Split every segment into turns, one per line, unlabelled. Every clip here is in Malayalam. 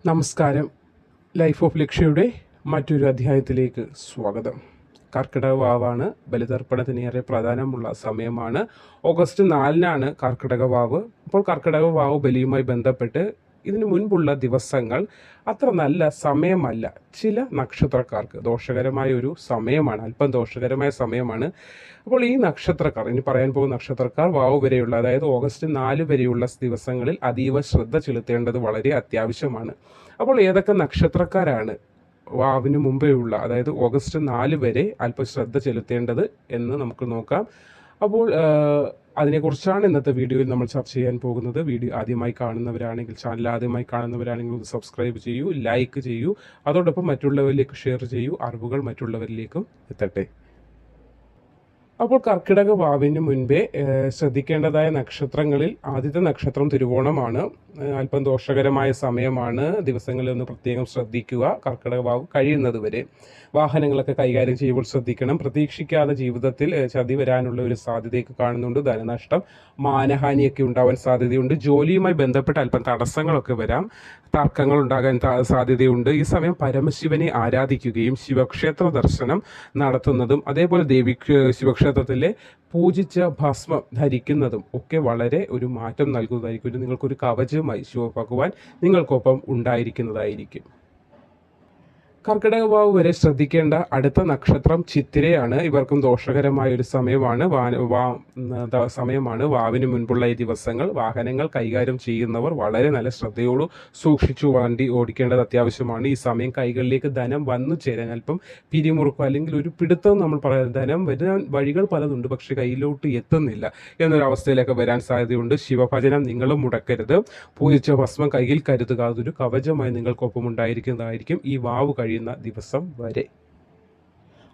നമസ്കാരം. ലൈഫ് ഓഫ് ലക്ഷ്യയുടെ മറ്റൊരു അധ്യായത്തിലേക്ക് സ്വാഗതം. കർക്കിടക വാവാണ്. ബലിതർപ്പണത്തിനേറെ പ്രാധാന്യമുള്ള സമയമാണ്. ഓഗസ്റ്റ് 4-നാണ് കർക്കിടക വാവ്. അപ്പോൾ കർക്കിടക വാവ് ബലിയുമായി ബന്ധപ്പെട്ട് ഇതിനു മുൻപുള്ള ദിവസങ്ങൾ അത്ര നല്ല സമയമല്ല. ചില നക്ഷത്രക്കാർക്ക് ദോഷകരമായ ഒരു സമയമാണ്, അല്പം ദോഷകരമായ സമയമാണ്. അപ്പോൾ ഈ നക്ഷത്രക്കാർ, ഇനി പറയാൻ പോകുന്ന നക്ഷത്രക്കാർ വാവ് വരെയുള്ള, അതായത് ഓഗസ്റ്റ് 4 വരെയുള്ള ദിവസങ്ങളിൽ അതീവ ശ്രദ്ധ ചെലുത്തേണ്ടത് വളരെ അത്യാവശ്യമാണ്. അപ്പോൾ ഏതൊക്കെ നക്ഷത്രക്കാരാണ് വാവിന് മുമ്പേ ഉള്ള, അതായത് ഓഗസ്റ്റ് 4 വരെ അല്പം ശ്രദ്ധ ചെലുത്തേണ്ടത് എന്ന് നമുക്ക് നോക്കാം. അപ്പോൾ അതിനെക്കുറിച്ചാണ് ഇന്നത്തെ വീഡിയോയിൽ നമ്മൾ ചർച്ച ചെയ്യാൻ പോകുന്നത്. വീഡിയോ ആദ്യമായി കാണുന്നവരാണെങ്കിൽ, ചാനൽ ആദ്യമായി കാണുന്നവരാണെങ്കിൽ ഒന്ന് സബ്സ്ക്രൈബ് ചെയ്യൂ, ലൈക്ക് ചെയ്യൂ, അതോടൊപ്പം മറ്റുള്ളവരിലേക്ക് ഷെയർ ചെയ്യൂ. അറിവുകൾ മറ്റുള്ളവരിലേക്കും എത്തട്ടെ. അപ്പോൾ കർക്കിടക വാവിന് മുൻപേ ശ്രദ്ധിക്കേണ്ടതായ നക്ഷത്രങ്ങളിൽ ആദ്യത്തെ നക്ഷത്രം തിരുവോണമാണ്. അല്പം ദോഷകരമായ സമയമാണ്. ദിവസങ്ങളിൽ ഒന്ന് പ്രത്യേകം ശ്രദ്ധിക്കുക. കർക്കിടക വാവ് കഴിയുന്നത് വരെ വാഹനങ്ങളൊക്കെ കൈകാര്യം ചെയ്യുമ്പോൾ ശ്രദ്ധിക്കണം. പ്രതീക്ഷിക്കാതെ ജീവിതത്തിൽ ചതി വരാനുള്ള ഒരു സാധ്യതയൊക്കെ കാണുന്നുണ്ട്. ധനനഷ്ടം, മാനഹാനിയൊക്കെ ഉണ്ടാവാൻ സാധ്യതയുണ്ട്. ജോലിയുമായി ബന്ധപ്പെട്ട് അല്പം തടസ്സങ്ങളൊക്കെ വരാം. തർക്കങ്ങൾ ഉണ്ടാകാൻ സാധ്യതയുണ്ട്. ഈ സമയം പരമശിവനെ ആരാധിക്കുകയും ശിവക്ഷേത്ര ദർശനം നടത്തുന്നതും അതേപോലെ ശിവക്ഷേത്രത്തിലെ പൂജിച്ച ഭസ്മം ധരിക്കുന്നതും ഒക്കെ വളരെ ഒരു മാറ്റം നൽകുന്നതായിരിക്കും. നിങ്ങൾക്കൊരു കവചമായി ശിവഭഗവാൻ നിങ്ങൾക്കൊപ്പം ഉണ്ടായിരിക്കുന്നതായിരിക്കും. കർക്കിടക വാവ് വരെ ശ്രദ്ധിക്കേണ്ട അടുത്ത നക്ഷത്രം ചിത്തിരയാണ്. ഇവർക്കും ദോഷകരമായ ഒരു സമയമാണ്. വാവിന് മുൻപുള്ള ഈ ദിവസങ്ങൾ വാഹനങ്ങൾ കൈകാര്യം ചെയ്യുന്നവർ വളരെ നല്ല ശ്രദ്ധയോട് സൂക്ഷിച്ചു വണ്ടി ഓടിക്കേണ്ടത് അത്യാവശ്യമാണ്. ഈ സമയം കൈകളിലേക്ക് ധനം വന്നു ചേരാൻ അല്പം പിരിമുറുക്കം അല്ലെങ്കിൽ ഒരു പിടുത്തം നമ്മൾ പറയാം. ധനം വരാൻ വഴികൾ പലതുണ്ട്, പക്ഷെ കയ്യിലോട്ട് എത്തുന്നില്ല എന്നൊരവസ്ഥയിലൊക്കെ വരാൻ സാധ്യതയുണ്ട്. ശിവഭജനം നിങ്ങളും മുടക്കരുത്. പൂജിച്ച ഭസ്മം കയ്യിൽ കരുതുക. അതൊരു കവചമായി നിങ്ങൾക്കൊപ്പം ഉണ്ടായിരിക്കുന്നതായിരിക്കും ഈ വാവ് കഴിയുന്ന ദിവസം വരെ.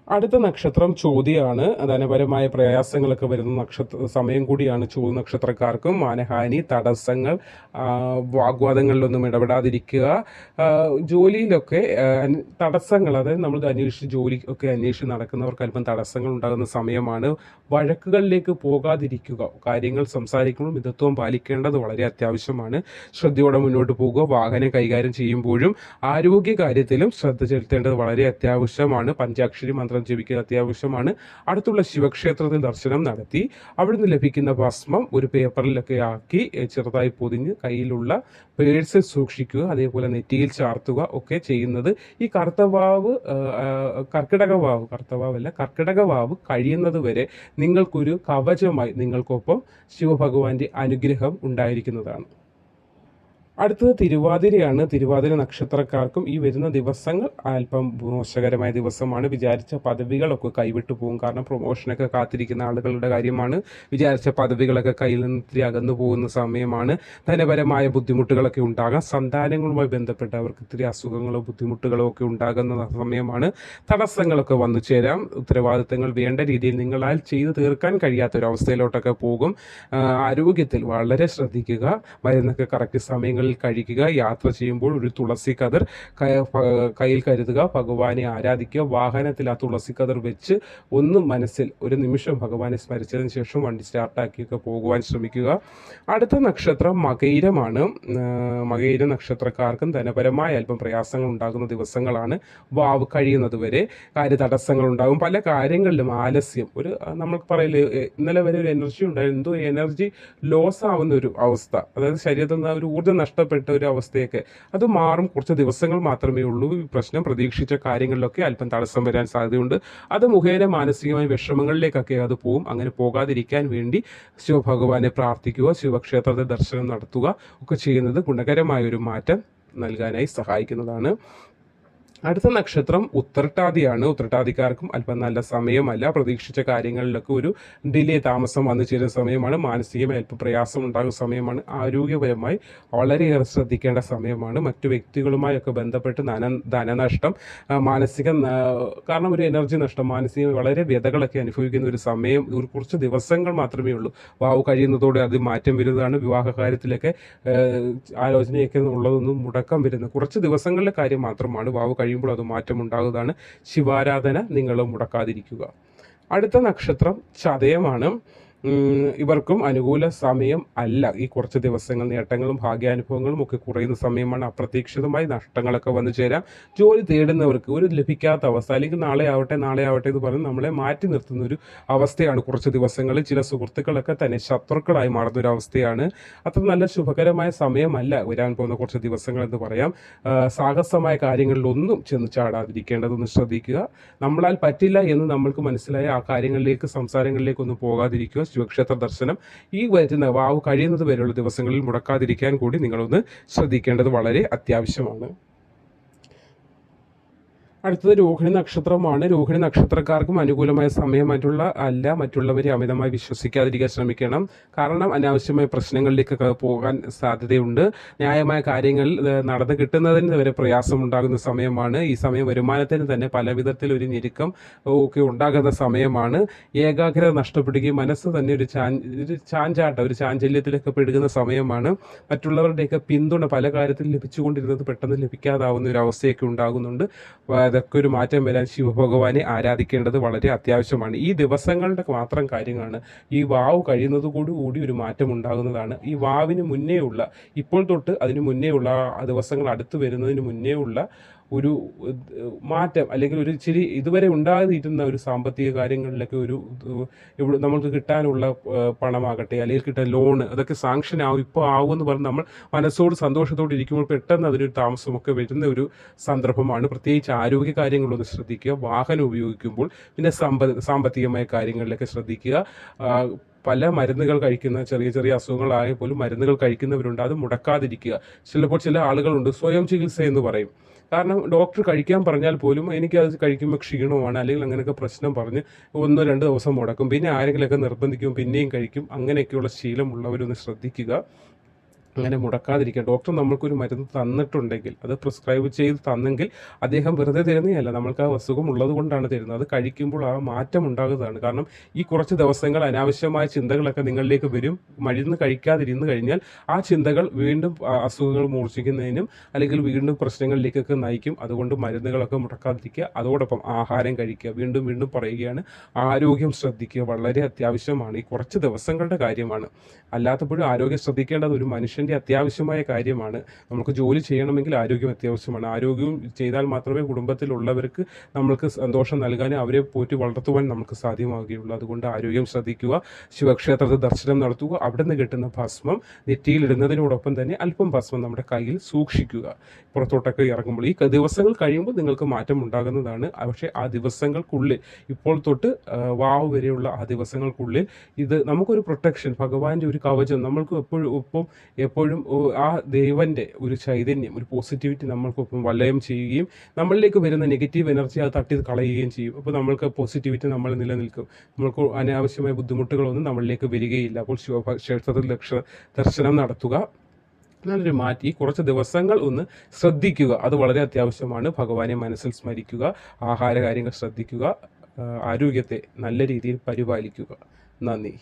അടുത്ത നക്ഷത്രം ചോതിയാണ്. ധനപരമായ പ്രയാസങ്ങളൊക്കെ വരുന്ന സമയം കൂടിയാണ് ചോതി നക്ഷത്രക്കാർക്കും. മാനഹാനി, തടസ്സങ്ങൾ, വാഗ്വാദങ്ങളിലൊന്നും ഇടപെടാതിരിക്കുക. ജോലിയിലൊക്കെ തടസ്സങ്ങൾ, അതായത് നമ്മൾ ജോലി ഒക്കെ അന്വേഷിച്ച് നടക്കുന്നവർക്ക് അല്പം തടസ്സങ്ങൾ ഉണ്ടാകുന്ന സമയമാണ്. വഴക്കുകളിലേക്ക് പോകാതിരിക്കുക. കാര്യങ്ങൾ സംസാരിക്കുമ്പോൾ മിതത്വം പാലിക്കേണ്ടത് വളരെ അത്യാവശ്യമാണ്. ശ്രദ്ധയോടെ മുന്നോട്ട് പോകുക. വാഹനം കൈകാര്യം ചെയ്യുമ്പോഴും ആരോഗ്യ കാര്യത്തിലും ശ്രദ്ധ ചെലുത്തേണ്ടത് വളരെ അത്യാവശ്യമാണ്. പഞ്ചാക്ഷരി മന്ത്രം ജപിക്കുക അത്യാവശ്യമാണ്. അടുത്തുള്ള ശിവക്ഷേത്രത്തിൽ ദർശനം നടത്തി അവിടുന്ന് ലഭിക്കുന്ന ഭസ്മം ഒരു പേപ്പറിലൊക്കെ ആക്കി ചെറുതായി പൊതിഞ്ഞ് കയ്യിലുള്ള പേഴ്സിൽ സൂക്ഷിക്കുക. അതേപോലെ നെറ്റിയിൽ ചാർത്തുക ഒക്കെ ചെയ്യുന്നത് ഈ കർക്കിടക വാവ് കഴിയുന്നത് വരെ നിങ്ങൾക്കൊരു കവചമായി നിങ്ങൾക്കൊപ്പം ശിവഭഗവാന്റെ അനുഗ്രഹം ഉണ്ടായിരിക്കുന്നതാണ്. അടുത്തത് തിരുവാതിരയാണ്. തിരുവാതിര നക്ഷത്രക്കാർക്കും ഈ വരുന്ന ദിവസങ്ങൾ അല്പം മോശകരമായ ദിവസമാണ്. വിചാരിച്ച പദവികളൊക്കെ കൈവിട്ടു പോകും. കാരണം പ്രൊമോഷനൊക്കെ കാത്തിരിക്കുന്ന ആളുകളുടെ കാര്യമാണ്. വിചാരിച്ച പദവികളൊക്കെ കയ്യിൽ നിന്ന് ഇത്തിരി അകന്നു പോകുന്ന സമയമാണ്. ധനപരമായ ബുദ്ധിമുട്ടുകളൊക്കെ ഉണ്ടാകാം. സന്താനങ്ങളുമായി ബന്ധപ്പെട്ട് അവർക്ക് ഇത്തിരി അസുഖങ്ങളോ ബുദ്ധിമുട്ടുകളോ ഒക്കെ ഉണ്ടാകുന്ന സമയമാണ്. തടസ്സങ്ങളൊക്കെ വന്നു ചേരാം. ഉത്തരവാദിത്തങ്ങൾ വേണ്ട രീതിയിൽ നിങ്ങളാൽ ചെയ്തു തീർക്കാൻ കഴിയാത്തൊരവസ്ഥയിലോട്ടൊക്കെ പോകും. ആരോഗ്യത്തിൽ വളരെ ശ്രദ്ധിക്കുക. മരുന്നൊക്കെ കറക്റ്റ് സമയങ്ങളിൽ കഴിക്കുക. യാത്ര ചെയ്യുമ്പോൾ ഒരു തുളസി കതിർ കയ്യിൽ കരുതുക. ഭഗവാനെ ആരാധിക്കുക. വാഹനത്തിൽ ആ തുളസി കതിർ വെച്ച് മനസ്സിൽ ഒരു നിമിഷം ഭഗവാനെ സ്മരിച്ചതിന് ശേഷം വണ്ടി സ്റ്റാർട്ടാക്കിയൊക്കെ പോകുവാൻ ശ്രമിക്കുക. അടുത്ത നക്ഷത്രം മകയിരമാണ്. മകയിര നക്ഷത്രക്കാർക്കും ധനപരമായ അല്പം പ്രയാസങ്ങൾ ഉണ്ടാകുന്ന ദിവസങ്ങളാണ്. വാവ് കഴിയുന്നത് വരെ തടസ്സങ്ങൾ ഉണ്ടാകും. പല കാര്യങ്ങളിലും ആലസ്യം, നമ്മൾക്ക് പറയില്ലേ, ഇന്നലെ വരെ ഒരു എനർജി ഉണ്ടായിരുന്നു, എന്തോ എനർജി ലോസ് ആവുന്ന ഒരു അവസ്ഥ, അതായത് ശരീരത്തിൽ നിന്ന് ഒരു ഊർജ്ജം നഷ്ടപ്പെട്ട ഒരു അവസ്ഥയൊക്കെ അത് മാറും. കുറച്ച് ദിവസങ്ങൾ മാത്രമേ ഉള്ളൂ. ഈ പ്രശ്നം പ്രതീക്ഷിച്ച കാര്യങ്ങളിലൊക്കെ അല്പം തടസ്സം വരാൻ സാധ്യതയുണ്ട്. അത് മുഖേന മാനസികമായ വിഷമങ്ങളിലേക്കൊക്കെ അത് പോകും. അങ്ങനെ പോകാതിരിക്കാൻ വേണ്ടി ശിവഭഗവാനെ പ്രാർത്ഥിക്കുക, ശിവക്ഷേത്രത്തിൽ ദർശനം നടത്തുക ഒക്കെ ചെയ്യുന്നത് ഗുണകരമായ ഒരു മാറ്റം നൽകാനായി സഹായിക്കുന്നതാണ്. അടുത്ത നക്ഷത്രം ഉത്രട്ടാതിയാണ്. ഉത്രട്ടാതിക്കാർക്കും അല്പം നല്ല സമയമല്ല. പ്രതീക്ഷിച്ച കാര്യങ്ങളിലൊക്കെ ഒരു ഡിലേ, താമസം വന്നു ചേരുന്ന സമയമാണ്. മാനസികമായി അല്പം പ്രയാസം ഉണ്ടാകുന്ന സമയമാണ്. ആരോഗ്യപരമായി വളരെയേറെ ശ്രദ്ധിക്കേണ്ട സമയമാണ്. മറ്റു വ്യക്തികളുമായൊക്കെ ബന്ധപ്പെട്ട് ധനനഷ്ടം, കാരണം ഒരു എനർജി നഷ്ടം, മാനസിക വളരെ വ്യതകളൊക്കെ അനുഭവിക്കുന്ന ഒരു സമയം. കുറച്ച് ദിവസങ്ങൾ മാത്രമേ ഉള്ളൂ. വാവ് കഴിയുന്നതോടെ അത് മാറ്റം വരുന്നതാണ്. വിവാഹ കാര്യത്തിലൊക്കെ ആലോചനയൊക്കെ ഉള്ളതൊന്നും മുടക്കം വരുന്ന കുറച്ച് ദിവസങ്ങളിലെ കാര്യം മാത്രമാണ്. വാവ് കഴിയുമ്പോൾ അത് മാറ്റമുണ്ടാകുന്നതാണ്. ശിവാരാധന നിങ്ങൾ മുടക്കാതിരിക്കുക. അടുത്ത നക്ഷത്രം ചതയമാണ്. ഇവർക്കും അനുകൂല സമയം അല്ല. ഈ കുറച്ച് ദിവസങ്ങൾ നേട്ടങ്ങളും ഭാഗ്യാനുഭവങ്ങളും ഒക്കെ കുറയുന്ന സമയമാണ്. അപ്രതീക്ഷിതമായി നഷ്ടങ്ങളൊക്കെ വന്നു ചേരാം. ജോലി തേടുന്നവർക്ക് ഒരു ലഭിക്കാത്ത അവസ്ഥ, അല്ലെങ്കിൽ നാളെ ആവട്ടെ എന്ന് പറഞ്ഞ് നമ്മളെ മാറ്റി നിർത്തുന്ന ഒരു അവസ്ഥയാണ് കുറച്ച് ദിവസങ്ങളിൽ. ചില സുഹൃത്തുക്കളൊക്കെ തന്നെ ശത്രുക്കളായി മാറുന്ന ഒരു അവസ്ഥയാണ്. അത്ര നല്ല ശുഭകരമായ സമയമല്ല വരാൻ പോകുന്ന കുറച്ച് ദിവസങ്ങൾ എന്ന് പറയാം. സാഹസമായ കാര്യങ്ങളിലൊന്നും ചെന്ന് ചാടാതിരിക്കേണ്ടതൊന്ന് ശ്രദ്ധിക്കുക. നമ്മളാൽ പറ്റില്ല എന്ന് നമ്മൾക്ക് മനസ്സിലായ ആ കാര്യങ്ങളിലേക്ക്, സംസാരങ്ങളിലേക്കൊന്നും പോകാതിരിക്കുക. ശിവക്ഷേത്ര ദർശനം ഈ വരുന്ന വാവ് കഴിയുന്നത് വരെയുള്ള ദിവസങ്ങളിൽ മുടക്കാതിരിക്കാൻ കൂടി നിങ്ങളൊന്ന് ശ്രദ്ധിക്കേണ്ടത് വളരെ അത്യാവശ്യമാണ്. അടുത്തത് രോഹിണി നക്ഷത്രമാണ്. രോഹിണി നക്ഷത്രക്കാർക്കും അനുകൂലമായ സമയം മറ്റുള്ളവരെ അമിതമായി വിശ്വസിക്കാതിരിക്കാൻ ശ്രമിക്കണം. കാരണം അനാവശ്യമായ പ്രശ്നങ്ങളിലേക്കൊക്കെ പോകാൻ സാധ്യതയുണ്ട്. ന്യായമായ കാര്യങ്ങൾ നടന്നു കിട്ടുന്നതിന് വരെ പ്രയാസമുണ്ടാകുന്ന സമയമാണ്. ഈ സമയം വരുമാനത്തിന് തന്നെ പല വിധത്തിലൊരു ഞെരുക്കം ഒക്കെ ഉണ്ടാകുന്ന സമയമാണ്. ഏകാഗ്രത നഷ്ടപ്പെടുകയും മനസ്സ് തന്നെ ഒരു ചാഞ്ചല്യത്തിലൊക്കെ പെടുന്ന സമയമാണ്. മറ്റുള്ളവരുടെയൊക്കെ പിന്തുണ പല കാര്യത്തിൽ ലഭിച്ചുകൊണ്ടിരുന്നത് പെട്ടെന്ന് ലഭിക്കാതാവുന്ന ഒരു അവസ്ഥയൊക്കെ ഉണ്ടാകുന്നുണ്ട്. അതൊക്കെ ഒരു മാറ്റം വരാൻ ശിവഭഗവാനെ ആരാധിക്കേണ്ടത് വളരെ അത്യാവശ്യമാണ്. ഈ ദിവസങ്ങളുടെ മാത്രം കാര്യങ്ങളാണ്. ഈ വാവ് കഴിയുന്നതോടുകൂടി ഒരു മാറ്റം ഉണ്ടാകുന്നതാണ്. ഈ വാവിന് മുന്നേ ഉള്ള, ഇപ്പോൾ തൊട്ട് അതിന് മുന്നേ ഉള്ള ദിവസങ്ങൾ അടുത്ത് വരുന്നതിന് മുന്നേ ഉള്ള ഒരു മാറ്റം, അല്ലെങ്കിൽ ഒരു ഇച്ചിരി ഇതുവരെ ഉണ്ടായിരുന്ന ഒരു സാമ്പത്തിക കാര്യങ്ങളിലൊക്കെ ഇവിടെ നമുക്ക് കിട്ടാനുള്ള പണമാകട്ടെ, അല്ലെങ്കിൽ കിട്ടാൻ ലോണ്, അതൊക്കെ സാങ്ഷൻ ആവും, ഇപ്പോൾ ആവുമെന്ന് പറഞ്ഞ് നമ്മൾ മനസ്സോട് സന്തോഷത്തോടെ ഇരിക്കുമ്പോൾ പെട്ടെന്ന് അതിനൊരു താമസമൊക്കെ വരുന്ന ഒരു സന്ദർഭമാണ്. പ്രത്യേകിച്ച് ആരോഗ്യ കാര്യങ്ങളൊന്ന് ശ്രദ്ധിക്കുക. വാഹനം ഉപയോഗിക്കുമ്പോൾ, പിന്നെ സാമ്പത്തികമായ കാര്യങ്ങളിലൊക്കെ ശ്രദ്ധിക്കുക. പല മരുന്നുകൾ കഴിക്കുന്ന, ചെറിയ ചെറിയ അസുഖങ്ങളായ പോലും മരുന്നുകൾ കഴിക്കുന്നവരുണ്ട്. അത് മുടക്കാതിരിക്കുക. ചിലപ്പോൾ ചില ആളുകളുണ്ട് സ്വയം ചികിത്സ എന്ന് പറയും. കാരണം ഡോക്ടർ കഴിക്കാൻ പറഞ്ഞാൽ പോലും എനിക്കത് കഴിക്കുമ്പോൾ ക്ഷീണമാണ്, അല്ലെങ്കിൽ അങ്ങനെയൊക്കെ പ്രശ്നം പറഞ്ഞ് 1-2 ദിവസം മുടക്കും. പിന്നെ ആരെങ്കിലുമൊക്കെ നിർബന്ധിക്കും, പിന്നെയും കഴിക്കും. അങ്ങനെയൊക്കെയുള്ള ശീലമുള്ളവരൊന്ന് ശ്രദ്ധിക്കുക. അങ്ങനെ മുടക്കാതിരിക്കുക. ഡോക്ടർ നമ്മൾക്കൊരു മരുന്ന് തന്നിട്ടുണ്ടെങ്കിൽ, അത് പ്രിസ്ക്രൈബ് ചെയ്ത് തന്നെങ്കിൽ അദ്ദേഹം വെറുതെ തരുന്നതല്ല, നമ്മൾക്ക് ആ അസുഖം ഉള്ളത് കൊണ്ടാണ് തരുന്നത്. അത് കഴിക്കുമ്പോൾ ആ മാറ്റം ഉണ്ടാകുന്നതാണ്. കാരണം ഈ കുറച്ച് ദിവസങ്ങൾ അനാവശ്യമായ ചിന്തകളൊക്കെ നിങ്ങളിലേക്ക് വരും. മരുന്ന് കഴിക്കാതിരുന്ന് കഴിഞ്ഞാൽ ആ ചിന്തകൾ വീണ്ടും അസുഖങ്ങൾ മൂർച്ഛിക്കുന്നതിനും അല്ലെങ്കിൽ വീണ്ടും പ്രശ്നങ്ങളിലേക്കൊക്കെ നയിക്കും. അതുകൊണ്ട് മരുന്നുകളൊക്കെ മുടക്കാതിരിക്കുക. അതോടൊപ്പം ആഹാരം കഴിക്കുക. വീണ്ടും വീണ്ടും പറയുകയാണ്, ആരോഗ്യം ശ്രദ്ധിക്കുക. വളരെ അത്യാവശ്യമാണ്. ഈ കുറച്ച് ദിവസങ്ങളുടെ കാര്യമാണ്. അല്ലാത്തപ്പോഴും ആരോഗ്യം ശ്രദ്ധിക്കേണ്ടത് ഒരു മനുഷ്യൻ്റെ അത്യാവശ്യമായ കാര്യമാണ്. നമുക്ക് ജോലി ചെയ്യണമെങ്കിൽ ആരോഗ്യം അത്യാവശ്യമാണ്. ആരോഗ്യം ചെയ്താൽ മാത്രമേ കുടുംബത്തിലുള്ളവർക്ക് നമ്മൾക്ക് സന്തോഷം നൽകാനും അവരെ പോറ്റി വളർത്തുവാൻ നമുക്ക് സാധ്യമാവുകയുള്ളൂ. അതുകൊണ്ട് ആരോഗ്യം ശ്രദ്ധിക്കുക. ശിവക്ഷേത്രത്തിൽ ദർശനം നടത്തുക. അവിടെ നിന്ന് കിട്ടുന്ന ഭസ്മം നെറ്റിയിലിടുന്നതിനോടൊപ്പം തന്നെ അല്പം ഭസ്മം നമ്മുടെ കയ്യിൽ സൂക്ഷിക്കുക. പുറത്തോട്ടൊക്കെ ഇറങ്ങുമ്പോൾ ഈ ദിവസങ്ങൾ കഴിയുമ്പോൾ നിങ്ങൾക്ക് മാറ്റം ഉണ്ടാകുന്നതാണ്. പക്ഷേ ആ ദിവസങ്ങൾക്കുള്ളിൽ, ഇപ്പോൾ തൊട്ട് വാവ് വരെയുള്ള ആ ദിവസങ്ങൾക്കുള്ളിൽ ഇത് നമുക്കൊരു പ്രൊട്ടക്ഷൻ, ഭഗവാന്റെ ഒരു കവചം, നമ്മൾക്ക് എപ്പോഴും ആ ദൈവൻ്റെ ഒരു ചൈതന്യം, ഒരു പോസിറ്റിവിറ്റി നമ്മൾക്കൊപ്പം വലയം ചെയ്യുകയും നമ്മളിലേക്ക് വരുന്ന നെഗറ്റീവ് എനർജി അത് തട്ടി കളയുകയും ചെയ്യും. അപ്പോൾ നമ്മൾക്ക് പോസിറ്റിവിറ്റി നമ്മൾ നിലനിൽക്കും. നമ്മൾക്ക് അനാവശ്യമായ ബുദ്ധിമുട്ടുകളൊന്നും നമ്മളിലേക്ക് വരികയില്ല. അപ്പോൾ ശിവക്ഷേത്രത്തിൽ ദർശനം നടത്തുക. നല്ലൊരു മാറ്റി കുറച്ച് ദിവസങ്ങൾ ഒന്ന് ശ്രദ്ധിക്കുക. അത് വളരെ അത്യാവശ്യമാണ്. ഭഗവാനെ മനസ്സിൽ സ്മരിക്കുക. ആഹാര കാര്യങ്ങൾ ശ്രദ്ധിക്കുക. ആരോഗ്യത്തെ നല്ല രീതിയിൽ പരിപാലിക്കുക. നന്ദി.